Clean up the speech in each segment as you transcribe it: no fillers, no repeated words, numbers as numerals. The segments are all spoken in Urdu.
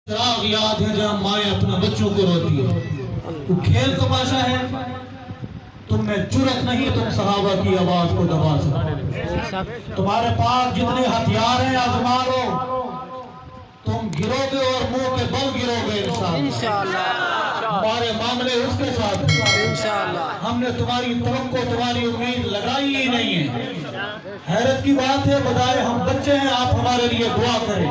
چراغ یاد ہے جہاں مائیں اپنے بچوں کو روتی ہے، تو کھیل تماشا ہے، تم میں جرأت نہیں تم صحابہ کی آواز کو دبا سکتے۔ تمہارے پاس جتنے ہتھیار ہیں آزما لو، تم گرو گے اور منہ کے بل گرو گے انشاءاللہ۔ ہمارے معاملے اس کے ساتھ انشاءاللہ، ہم نے تمہاری توقع تمہاری امید لگائی ہی نہیں ہے۔ حیرت کی بات ہے، بجائے ہم بچے ہیں آپ ہمارے لیے دعا کریں،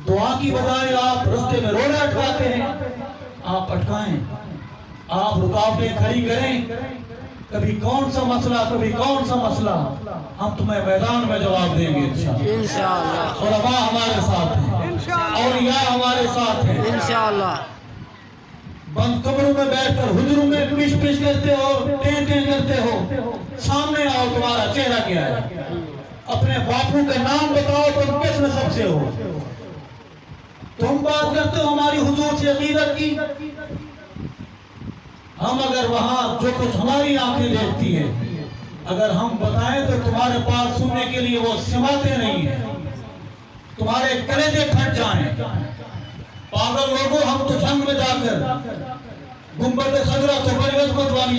دعا کی بجائے آپ رستے میں روڑے اٹکاتے ہیں۔ آپ اٹکائیں، آپ رکاوٹیں کھڑی کریں، کبھی کون سا مسئلہ کبھی کون سا مسئلہ، ہم تمہیں میدان میں جواب دیں گے انشاءاللہ۔ علماء ہمارے ساتھ ہیں، اولیاء ہمارے ساتھ ہیں انشاءاللہ۔ بند کمروں میں بیٹھ کر حجروں میں پش پش کرتے ہو، ٹیں ٹیں کرتے ہو، سامنے آؤ تمہارا چہرہ کیا ہے، اپنے باپوں کے نام بتاؤ تم کس نسب سے ہو۔ تم بات کرتے ہو ہماری حضور سے عقیدت کی، ہم اگر وہاں جو کچھ ہماری آنکھیں دیکھتی ہیں اگر ہم بتائیں تو تمہارے پاس سننے کے لیے وہ سماعتیں نہیں ہیں، تمہارے کلیجے پھٹ جائیں۔ پاگل لوگوں، ہم تو جنگ میں جا کر، گنبد خضرا تو بڑی عظمت والی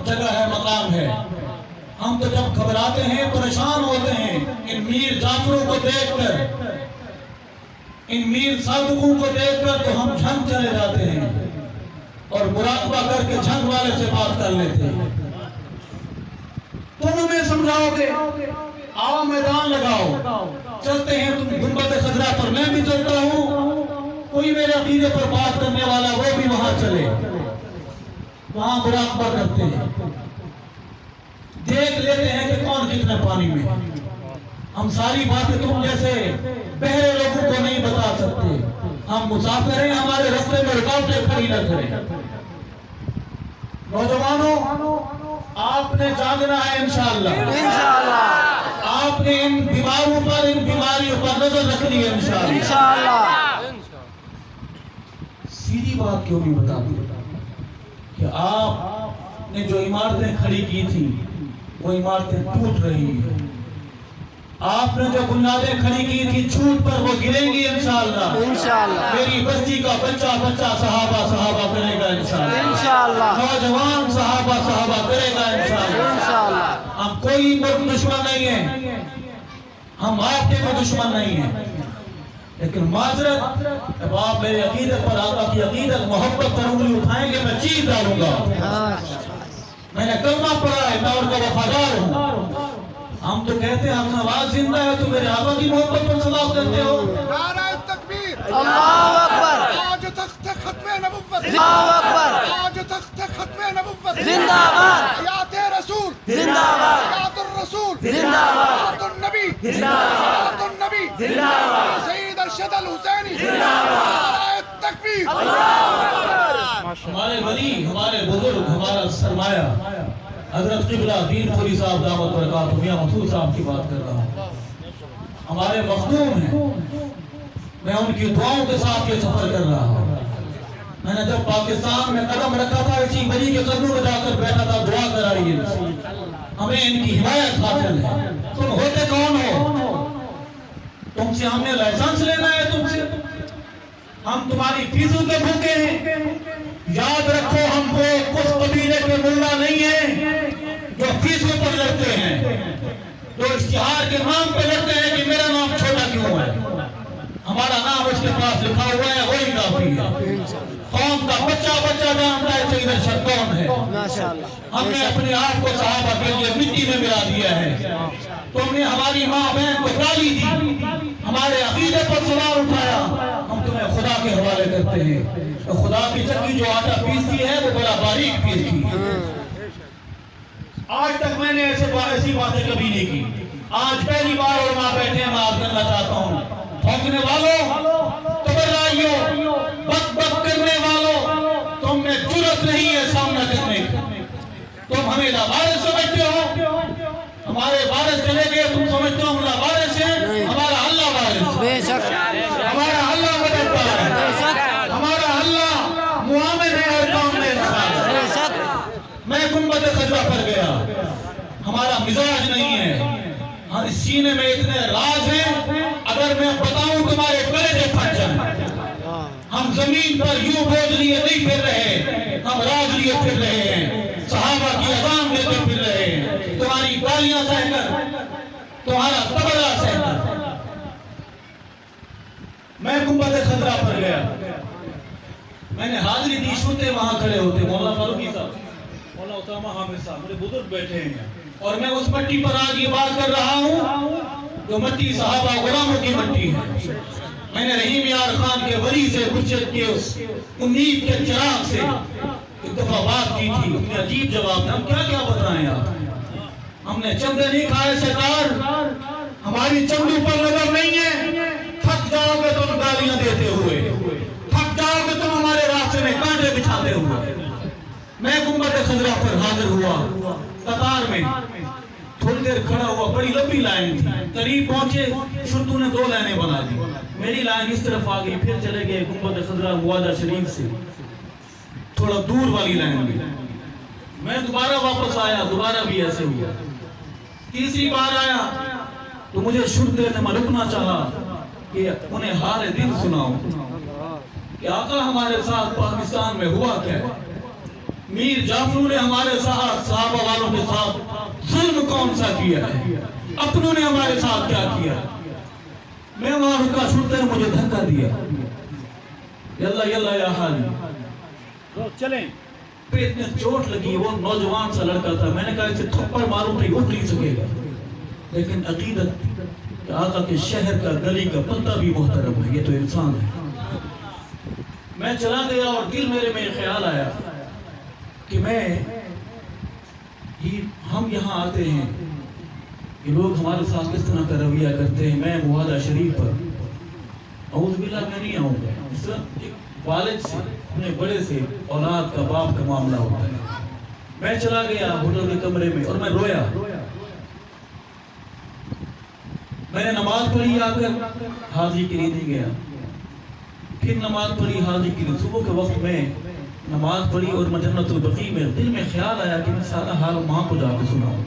جگہ ہے، مقام ہے، ہم تو جب گھبراتے ہیں پریشان ہوتے ہیں ان میر جعفروں کو دیکھ کر، ان میر صادقوں کو دیکھ کر تو ہم جھنگ چلے جاتے ہیں اور مراقبہ کر کے جھنگ والے سے بات کر لیتے ہیں۔ تم ہمیں سمجھاؤ گے، آؤ میدان لگاؤ، چلتے ہیں تم گنبد خضرا پر، میں بھی چلتا ہوں، کوئی میرے عقیدے پر بات کرنے والا وہ بھی وہاں چلے، وہاں مراقبہ کرتے ہیں، دیکھ لیتے ہیں کہ کون کتنے پانی میں۔ ہم ساری باتیں تم جیسے بہرے لوگوں کو نہیں بتا سکتے، ہم مسافر ہیں، ہمارے راستے میں رکاوٹیں کھڑی نہ کریں۔ نوجوانوں، آپ نے جاگنا ہے انشاءاللہ، آپ نے ان بیماروں پر، ان بیماریوں پر نظر رکھنی ہے انشاءاللہ۔ سیدھی بات کیوں نہیں بتاتے کہ آپ نے جو عمارتیں کھڑی کی تھی وہ عمارتیں ٹوٹ رہی ہیں، آپ نے جو بنیادیں کھڑی کی تھی چھوٹ پر وہ گریں گی انشاءاللہ۔ میری بستی کا بچہ بچہ صحابہ کرے گا انشاءاللہ، نوجوان صحابہ کرے گا انشاءاللہ۔ ہم کوئی دشمن نہیں ہیں، ہم آپ کے کوئی دشمن نہیں ہیں، لیکن معذرت جب آپ میرے عقیدت پر، آقا کی عقیدت محبت پر انگلی اٹھائیں گے میں چیز ڈالوں گا۔ میں نے کلمہ پڑھا ہے، میں ان کا وفادار ہوں۔ ہم تو کہتے ہیں ہم آواز زندہ ہے تو میرے آقا کی محبت پر سلام کرتے ہو۔ نعرہ تکبیر، اللہ اکبر، آج تخت ختم نبوت، اللہ اکبر، آج تخت ختم نبوت، زندہ باد، حیات رسول، زندہ باد، حیات الرسول، زندہ باد، حیات النبی، زندہ باد، حیات النبی، زندہ باد، سید ارشد الحسینی، زندہ باد، نعرہ تکبیر۔ ہمارے ولی، ہمارے بزرگ، ہمارا سرمایہ حضرت قبلہ دین پوری صاحب دعوت برکاتہ میاں مسعود صاحب کی بات کر رہا ہوں، ہمارے مخدوم ہیں، میں ان کی دعاؤں کے ساتھ یہ سفر کر رہا ہوں۔ میں نے جب پاکستان میں قدم رکھا تھا اسی ولی کے قدموں میں جا کر بیٹھا تھا، دعا کرائیے ہمیں ان کی حمایت حاصل ہے۔ تم ہوتے کون ہو؟ تم سے ہم نے لائسنس لینا ہے، تم سے ہم تمہاری فیسوں کے بھوکے ہیں۔ یاد رکھو ہم وہ کچھ قبیلے کے ملا نہیں ہیں جو فیسوں پر لڑتے ہیں، جو اشتہار کے نام پہ لڑتے ہیں کہ میرا نام چھوٹا کیوں ہے، ہمارا نام اس کے پاس لکھا ہوا ہے وہی کافی ہے۔ قوم کا بچہ بچہ جانتا ہے سید ارشد کون ہے۔ ہم نے اپنے آپ کو صحابہ کے لیے مٹی میں ملا دیا ہے، تم نے ہماری ماں بہن کو گالی دی، ہمارے عقیدے پر سوال اٹھایا، ہم تمہیں خدا کے حوالے کرتے ہیں۔ تو خدا کی چکی جو آٹا پیستی ہے وہ بڑا باریک پیستی ہے۔ آج تک میں نے ایسی باتیں کبھی نہیں کی، آج پہلی بار علماء بیٹھے ہیں، میں آپ کرنا چاہتا ہوں، بھونکنے والوں، تبرائیوں، بک بک کرنے والوں، تم میں جرأت نہیں ہے سامنا کرنے کی، تم ہمیں لاوارث سمجھتے ہو، ہمارے وارث چلے گئے، تم سمجھتے ہو ہم لاوارث ہیں، ہمارا اللہ وارث، بے شک، ہمارا اللہ مددگار ہے، بے شک، ہمارا اللہ معاون ہے ہر کام میں انسان۔ بے شک، میں گنبد خضرا پر گیا، ہمارا مزاج نہیں ہے، اس سینے میں اتنے راز ہیں اگر میں بتاؤں تمہارے کلیجے پھٹ جائیں۔ ہم زمین پر یوں بوجھ لیے نہیں پھر رہے، ہم راز لیے پھر رہے ہیں، صحابہ کی اذان لیتے پھر رہے ہیں، تمہاری گالیاں سہ کر، تمہارا تبلا سہ کر۔ میں گنبد خضرا پر گیا، میں نے حاضری دی، شرطے وہاں کھڑے ہوتے، مولانا فاروقی صاحب، مولانا اسامہ حامد صاحب، میرے بزرگ بیٹھے ہیں، اور میں اس مٹی پر آج یہ بات کر رہا ہوں جو مٹی صحابہ غلاموں کی مٹی ہے۔ میں نے رحیم یار خان کے ولی سے حجت کے اس امید کے چراغ سے ایک دفعہ بات کی تھی، انہیں عجیب جواب تھا، ہم کیا کیا بتائیں آپ، ہم نے چندے نہیں کھائے سرکار، ہماری چندوں پر نظر نہیں ہے، تھک جاؤ گے تم گالیاں دیتے ہوئے، تھک جاؤ گے تم ہمارے راستے میں کانٹے بچھاتے ہوئے۔ میں گنبد خضرا پر حاضر ہوا، قطار میں تھوڑی دیر کھڑا ہوا، بڑی لمبی لائن تھی، قریب پہنچے، شرطوں نے 2 لائنیں بنا دی، میری لائن اس طرف آ گئی، پھر چلے گئے گنبد خضرا موادہ شریف سے تھوڑا دور والی لائن بھی، میں دوبارہ واپس آیا، دوبارہ بھی ایسے ہوا، تیسری بار آیا تو مجھے شرطے نے میں رکنا چاہا کہ انہیں حال دل سناؤں کہ آقا ہمارے ساتھ پاکستان میں ہوا کیا ہے، میر جعفروں نے ہمارے ساتھ صحابہ والوں کے ساتھ ظلم کون سا کیا ہے، اپنوں نے ہمارے ساتھ کیا کیا۔ میں وہاں رکا، شرطے نے مجھے دھکا دیا، یلا یلا یا حالی چلیں پہ اتنے چوٹ لگی، وہ نوجوان سا لڑکا تھا، میں نے کہا اسے تھپڑ ماروں تو اٹھ نہیں سکے گا، لیکن عقیدت کہ آقا کے شہر کا گلی کا پتہ بھی محترم ہے، یہ تو انسان ہے۔ میں چلا گیا اور دل میرے میں خیال آیا کہ ہم یہاں آتے ہیں، یہ لوگ ہمارے ساتھ کس طرح کا رویہ کرتے ہیں، میں موادہ شریف پر اعوذ باللہ میں نہیں آؤں گا، اس طرح ایک والد سے اپنے بڑے سے اولاد کا باپ کا معاملہ ہوتا ہے۔ میں چلا گیا ہوٹل کے کمرے میں اور میں رویا، میں نے نماز پڑھی، آ کر حاضری کے لیے نہیں گیا، پھر نماز پڑھی حاضری کے لیے، صبح کے وقت میں نماز پڑھی اور میں جنت البقیع میں، دل میں خیال آیا کہ میں سارا حال ماں کو جا کے سناؤں،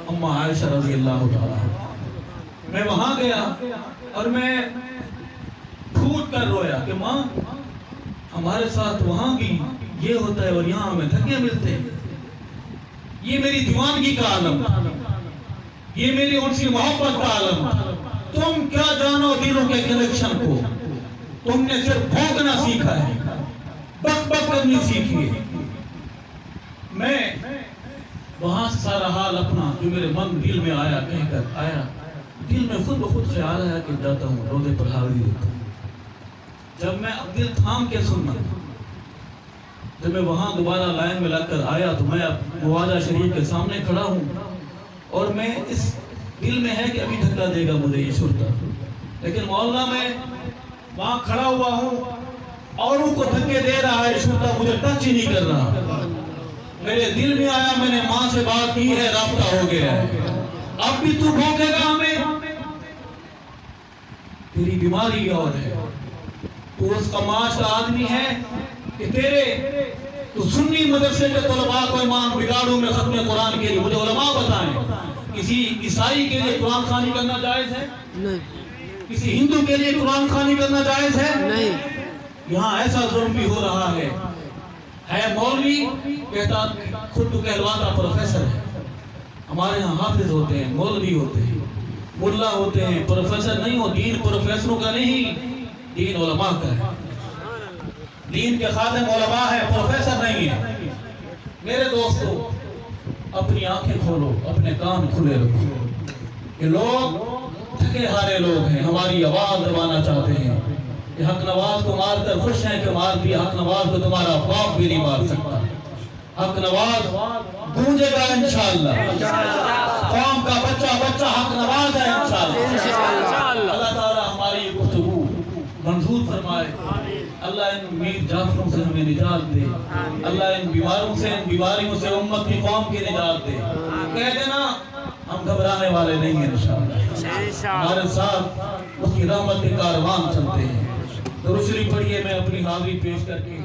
اماں عائشہ رضی اللہ تعالیٰ۔ میں وہاں گیا اور میں پھوٹ کر رویا کہ ماں ہمارے ساتھ وہاں بھی یہ ہوتا ہے اور یہاں ہمیں دھکے ملتے ہیں، یہ میری دیوانگی کا عالم، یہ میری ان سے محبت کا عالم، تم کیا جانو دلوں کے کنیکشن کو، تم نے صرف بھونکنا سیکھا ہے، بک بک کرنی سیکھی ہے۔ میں وہاں سے سارا حال اپنا جو میرے من دل میں آیا کہہ کر آیا، دل میں خود بخود خیال آیا کہ جاتا ہوں روزے پر حاضری دیتا ہوں۔ جب میں دل تھام کے سننا، جب میں وہاں دوبارہ لائن میں لگ کر آیا تو میں موادہ شریف کے سامنے کھڑا ہوں اور میں اس دل میں ہے کہ ابھی دھکا دے گا مجھے یہ شرطہ، لیکن مولانا میں وہاں کھڑا ہوا ہوں، اوروں کو دھکے دے رہا ہے شرطہ، مجھے ٹچ ہی نہیں کر رہا۔ میرے دل میں آیا، میں نے ماں سے بات کی ہے، رابطہ ہو گیا ہے، اب بھی تو بھونکے گا ہمیں، تیری بیماری اور ہے، تو اس کماش کا آدمی ہے کہ تو سنی مدرسے کے طلباء کو ایمان بگاڑوں میں ختم قرآن کے لیے، مجھے علماء بتائیں کسی عیسائی کے لیے قرآن خوانی کرنا جائز ہے؟ نہیں۔ کسی ہندو کے لیے قرآن خوانی کرنا جائز ہے؟ نہیں۔ یہاں ایسا ظلم بھی ہو رہا ہے مولوی کہتا خود تو کہلواتا پروفیسر ہے، ہمارے ہاں حافظ ہوتے ہیں، مولوی ہوتے ہیں، ملا ہوتے ہیں، پروفیسر نہیں ہو، دین پروفیسروں کا نہیں، دین علماء کا ہے، دین کے خادم علماء ہے، پروفیسر نہیں ہے۔ میرے دوستو اپنی آنکھیں کھولو، اپنے کان کھلے رکھو، یہ لوگ تھکے ہارے لوگ ہیں، ہماری آواز دبانا چاہتے ہیں، کہ حق نواز کو مار کر خوش ہیں کہ مار دیا، حق نواز کو تمہارا باپ بھی نہیں مار سکتا، حق نواز گونجے گا انشاءاللہ، قوم کا بچہ بچہ حق نواز ہے انشاءاللہ۔ اللہ تعالی ہماری گفتگو منظور فرمائے، اللہ ان میر جعفروں سے ہمیں نجات دے، اللہ ان بیماروں سے، ان بیماریوں سے امت کی قوم کی نجات دے۔ کہہ دینا ہم گھبرانے والے نہیں ہیں انشاءاللہ، ہمارے ساتھ اس کی رحمت کے کاروان چلتے ہیں۔ درود شریف پڑھیے، میں اپنی حاضری پیش کر کے